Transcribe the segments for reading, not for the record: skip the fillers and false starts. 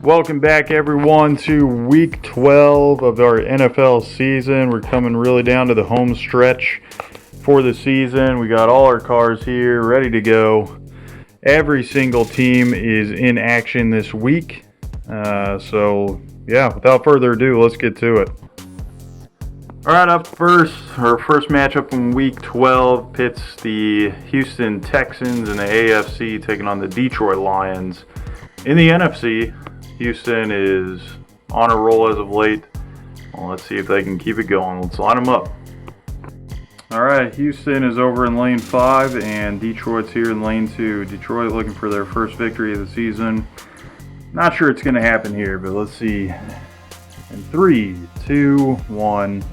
Welcome back, everyone, to Week 12 of our NFL season. We're coming really down to the home stretch for the season. We got all our cars here ready to go. Every single team is in action this week. So, without further ado, let's get to it. All right, up first, our first matchup in Week 12 pits the Houston Texans in the AFC taking on the Detroit Lions. In the NFC, Houston is on a roll as of late. Well, let's see if they can keep it going. Let's line them up. All right, Houston is over in lane 5 and Detroit's here in lane 2. Detroit looking for their first victory of the season. Not sure it's going to happen here, but let's see. In 3, 2, 1.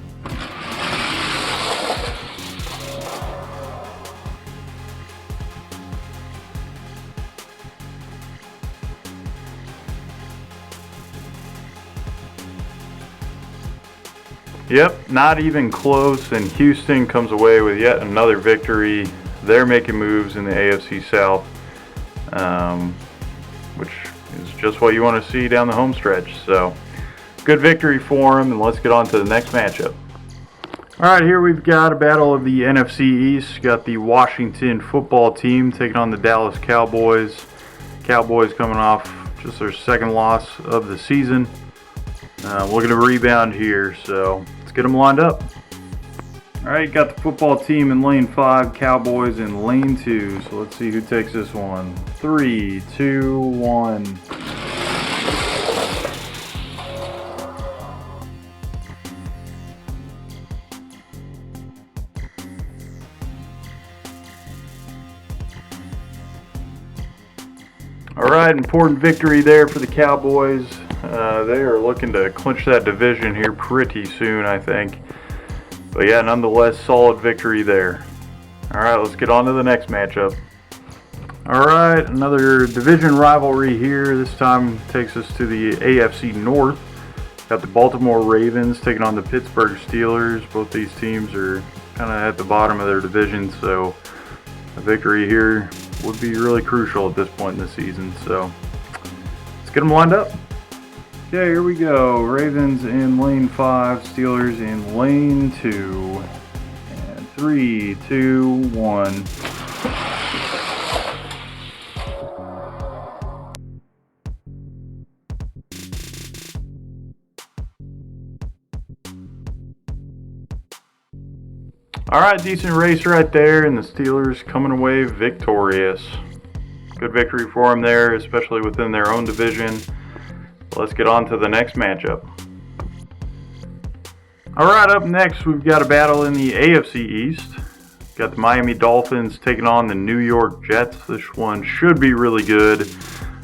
Yep, not even close, and Houston comes away with yet another victory. They're making moves in the AFC South, which is just what you want to see down the home stretch. So, good victory for them, and let's get on to the next matchup. All right, here we've got a battle of the NFC East. Got the Washington football team taking on the Dallas Cowboys. Cowboys coming off just their second loss of the season. Looking to rebound here, so let's get them lined up. All right, got the football team in lane 5, Cowboys in lane 2. So let's see who takes this one. 3, 2, 1. All right, important victory there for the Cowboys. They are looking to clinch that division here pretty soon, I think. But yeah, nonetheless, solid victory there. All right, let's get on to the next matchup. All right, another division rivalry here. This time takes us to the AFC North. Got the Baltimore Ravens taking on the Pittsburgh Steelers. Both these teams are kind of at the bottom of their division, so a victory here would be really crucial at this point in the season. So let's get them lined up. Okay, here we go. Ravens in lane 5, Steelers in lane 2. And 3, 2, 1. All right, decent race right there, and the Steelers coming away victorious. Good victory for them there, especially within their own division. Let's get on to the next matchup. All right, up next, we've got a battle in the AFC East. Got the Miami Dolphins taking on the New York Jets. This one should be really good.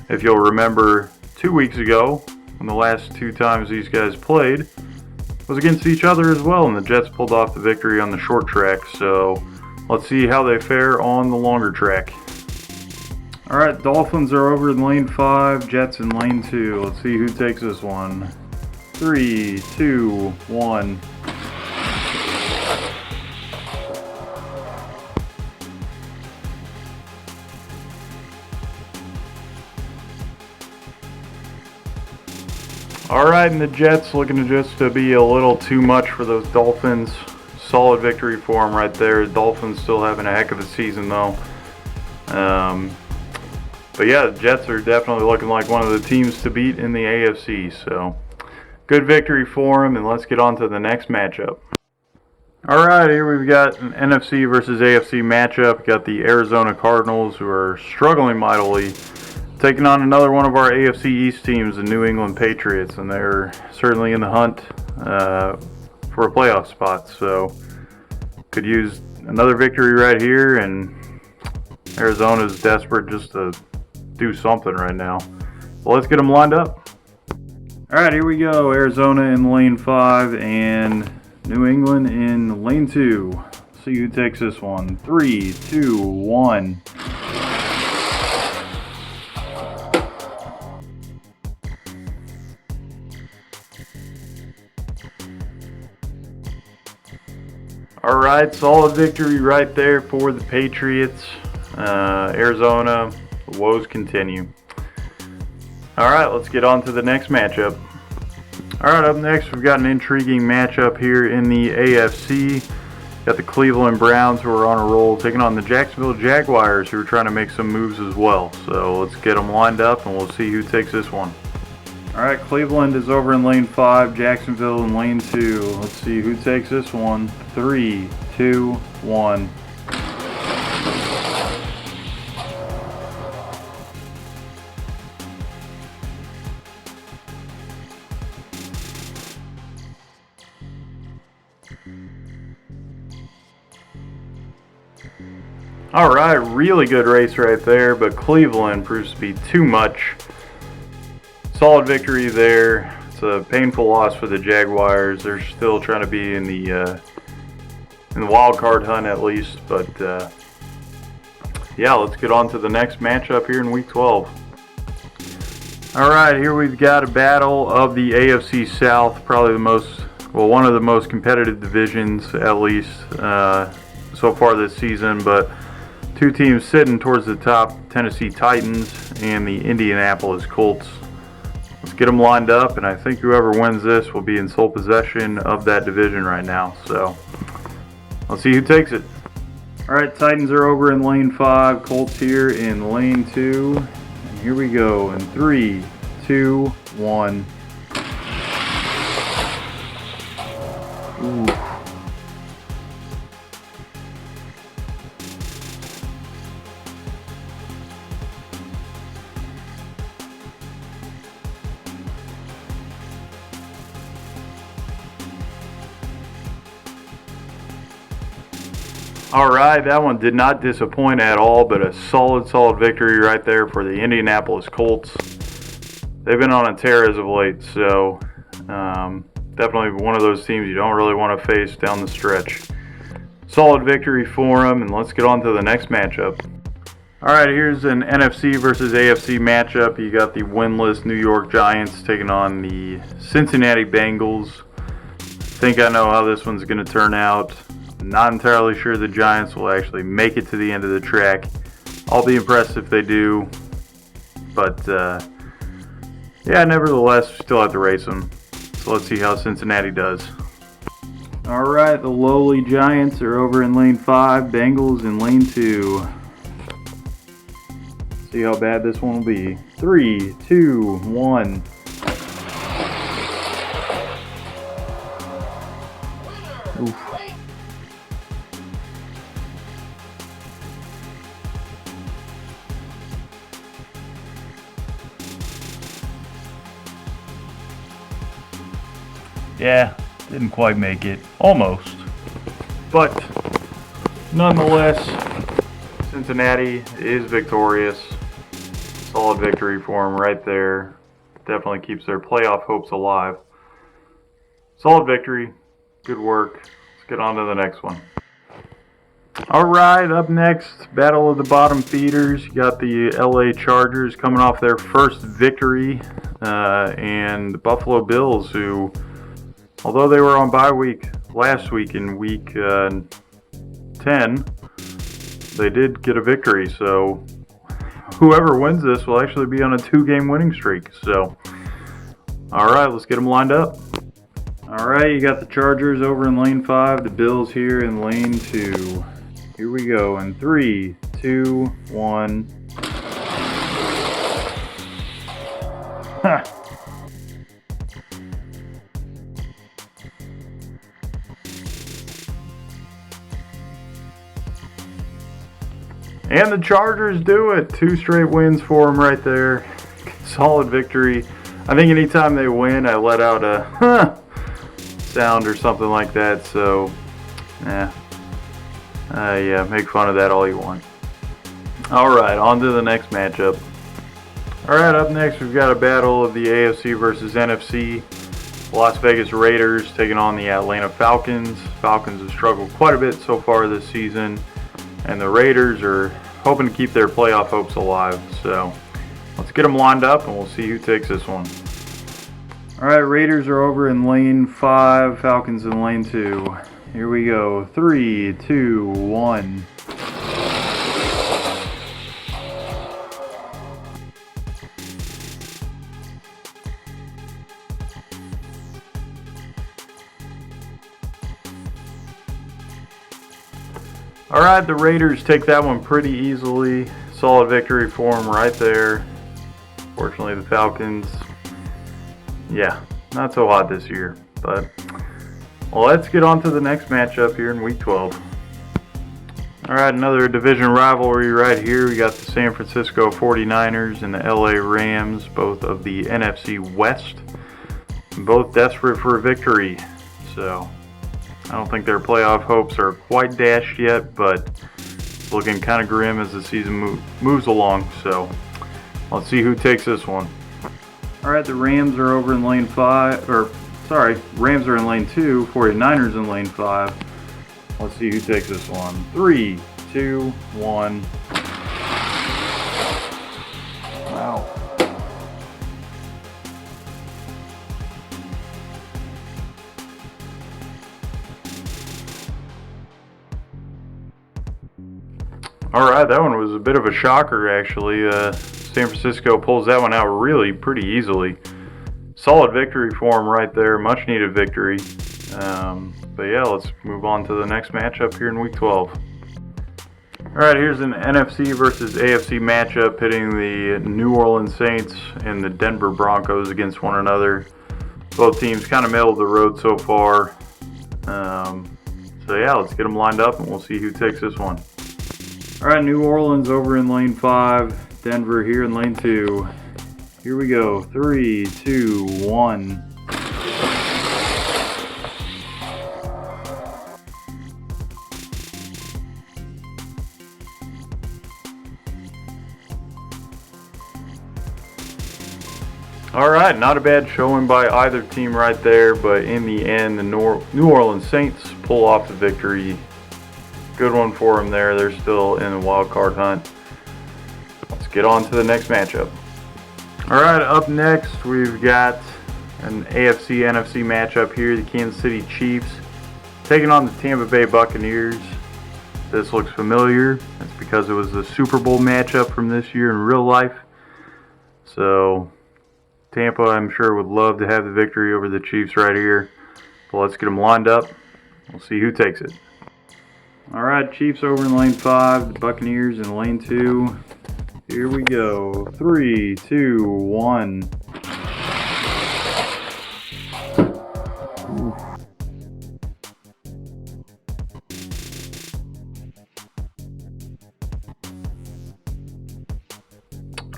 If you'll remember, 2 weeks ago, when the last 2 times these guys played was against each other as well, and the Jets pulled off the victory on the short track. So let's see how they fare on the longer track. All right, Dolphins are over in lane 5, Jets in lane 2. Let's see who takes this one. 3, 2, 1. All right, and the Jets looking to just to be a little too much for those Dolphins. Solid victory for them right there. Dolphins still having a heck of a season though. But yeah, the Jets are definitely looking like one of the teams to beat in the AFC. So, good victory for them, and let's get on to the next matchup. All right, here we've got an NFC versus AFC matchup. Got the Arizona Cardinals, who are struggling mightily, taking on another one of our AFC East teams, the New England Patriots, and they're certainly in the hunt for a playoff spot. So, could use another victory right here, and Arizona's desperate just to do something right now. Well, let's get them lined up. All right, here we go. Arizona in lane 5 and New England in lane 2. See who takes this one. 3, 2, 1. All right, solid victory right there for the Patriots. Arizona, the woes continue. Alright, let's get on to the next matchup. Alright, up next we've got an intriguing matchup here in the AFC. Got the Cleveland Browns, who are on a roll, taking on the Jacksonville Jaguars, who are trying to make some moves as well. So let's get them lined up and we'll see who takes this one. Alright, Cleveland is over in lane 5, Jacksonville in lane 2. Let's see who takes this one. 3, 2, 1. Alright, really good race right there, but Cleveland proves to be too much. Solid victory there. It's a painful loss for the Jaguars. They're still trying to be in the wild card hunt at least, but yeah, let's get on to the next matchup here in Week 12. Alright, here we've got a battle of the AFC South, probably one of the most competitive divisions, at least so far this season, but two teams sitting towards the top, Tennessee Titans and the Indianapolis Colts. Let's get them lined up, and I think whoever wins this will be in sole possession of that division right now. So let's see who takes it. Alright, Titans are over in lane 5, Colts here in lane 2. And here we go in 3, 2, 1. Ooh. Alright, that one did not disappoint at all, but a solid victory right there for the Indianapolis Colts. They've been on a tear as of late, so definitely one of those teams you don't really want to face down the stretch. Solid victory for them, and let's get on to the next matchup. Alright, here's an NFC versus AFC matchup. You got the winless New York Giants taking on the Cincinnati Bengals. Think I know how this one's going to turn out. Not entirely sure the Giants will actually make it to the end of the track. I'll be impressed if they do. But, yeah, nevertheless, we still have to race them. So let's see how Cincinnati does. Alright, the lowly Giants are over in lane 5, Bengals in lane 2. See how bad this one will be. 3, 2, 1. Oof. Yeah, didn't quite make it. Almost. But, nonetheless, Cincinnati is victorious. Solid victory for them right there. Definitely keeps their playoff hopes alive. Solid victory. Good work. Let's get on to the next one. Alright, up next, Battle of the Bottom Feeders. You got the LA Chargers coming off their first victory. And the Buffalo Bills, who, although they were on bye week last week in week 10, they did get a victory. So whoever wins this will actually be on a 2-game winning streak. So, alright, let's get them lined up. Alright, you got the Chargers over in lane 5, the Bills here in lane 2. Here we go in 3, 2, 1. Ha! And the Chargers do it. 2 straight wins for them right there. Solid victory. I think anytime they win, I let out a sound or something like that. So, yeah, make fun of that all you want. Alright, on to the next matchup. Alright, up next we've got a battle of the AFC versus NFC. Las Vegas Raiders taking on the Atlanta Falcons. Falcons have struggled quite a bit so far this season, and the Raiders are hoping to keep their playoff hopes alive. So let's get them lined up and we'll see who takes this one. Alright, Raiders are over in lane 5, Falcons in lane 2. Here we go. 3, 2, 1. Alright, the Raiders take that one pretty easily. Solid victory for them right there. Fortunately, the Falcons, yeah, not so hot this year. But well, let's get on to the next matchup here in Week 12. Alright, another division rivalry right here. We got the San Francisco 49ers and the LA Rams, both of the NFC West. Both desperate for a victory. So, I don't think their playoff hopes are quite dashed yet, but it's looking kind of grim as the season moves along. So, let's see who takes this one. Alright, the Rams are over in lane 5, Rams are in lane 2, 49ers in lane 5. Let's see who takes this one. 3, 2, 1. Wow. Alright, that one was a bit of a shocker actually. San Francisco pulls that one out really pretty easily. Solid victory for them right there. Much needed victory. But yeah, let's move on to the next matchup here in Week 12. Alright, here's an NFC versus AFC matchup pitting the New Orleans Saints and the Denver Broncos against one another. Both teams kind of middle of the road so far. So yeah, let's get them lined up and we'll see who takes this one. Alright, New Orleans over in lane 5, Denver here in lane 2. Here we go. 3, 2, 1. Alright, not a bad showing by either team right there, but in the end, the New Orleans Saints pull off the victory. Good one for them there. They're still in the wild card hunt. Let's get on to the next matchup. Alright, up next we've got an AFC-NFC matchup here. The Kansas City Chiefs taking on the Tampa Bay Buccaneers. This looks familiar. That's because it was the Super Bowl matchup from this year in real life. So Tampa, I'm sure, would love to have the victory over the Chiefs right here. But let's get them lined up. We'll see who takes it. Alright, Chiefs over in lane 5, the Buccaneers in lane 2. Here we go. 3, 2, 1.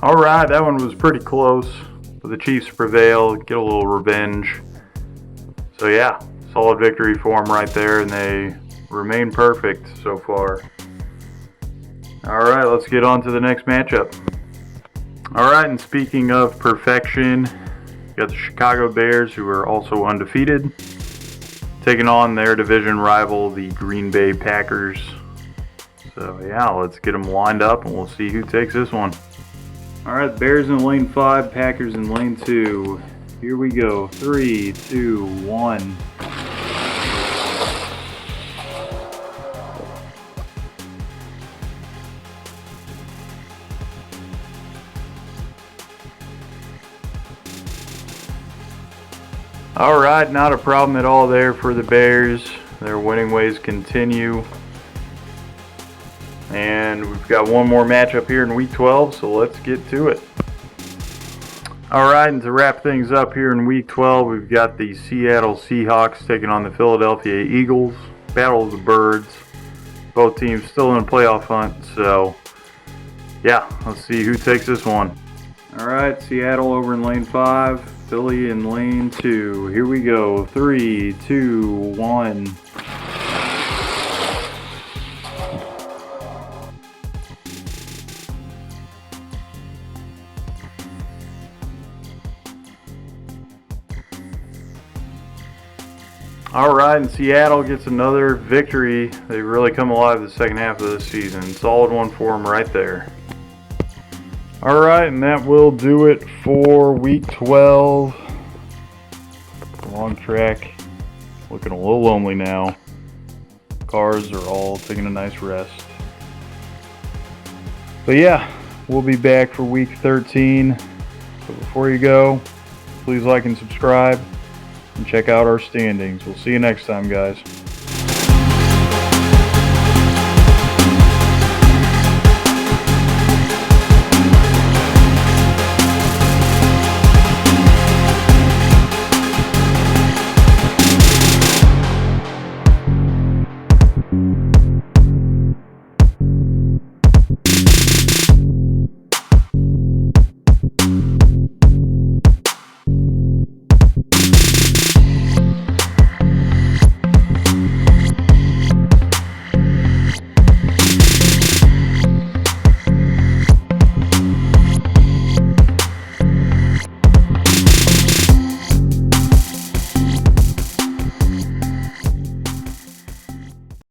Alright, that one was pretty close. But the Chiefs prevail, get a little revenge. So yeah, solid victory for them right there, and they remain perfect so far. Alright, let's get on to the next matchup. Alright, and speaking of perfection, you got the Chicago Bears, who are also undefeated, taking on their division rival, the Green Bay Packers. So yeah, let's get them lined up and we'll see who takes this one. Alright, Bears in lane 5, Packers in lane 2. Here we go. 3, 2, 1. Alright, not a problem at all there for the Bears. Their winning ways continue. And we've got one more matchup here in Week 12, so let's get to it. Alright, and to wrap things up here in Week 12, we've got the Seattle Seahawks taking on the Philadelphia Eagles. Battle of the Birds. Both teams still in a playoff hunt, so yeah, let's see who takes this one. Alright, Seattle over in lane 5. Philly in lane 2. Here we go. 3, 2, 1. Alright, and Seattle gets another victory. They really come alive the second half of this season. Solid one for them right there. Alright, and that will do it for Week 12. Long track. Looking a little lonely now. Cars are all taking a nice rest. But yeah, we'll be back for Week 13. So before you go, please like and subscribe and check out our standings. We'll see you next time, guys.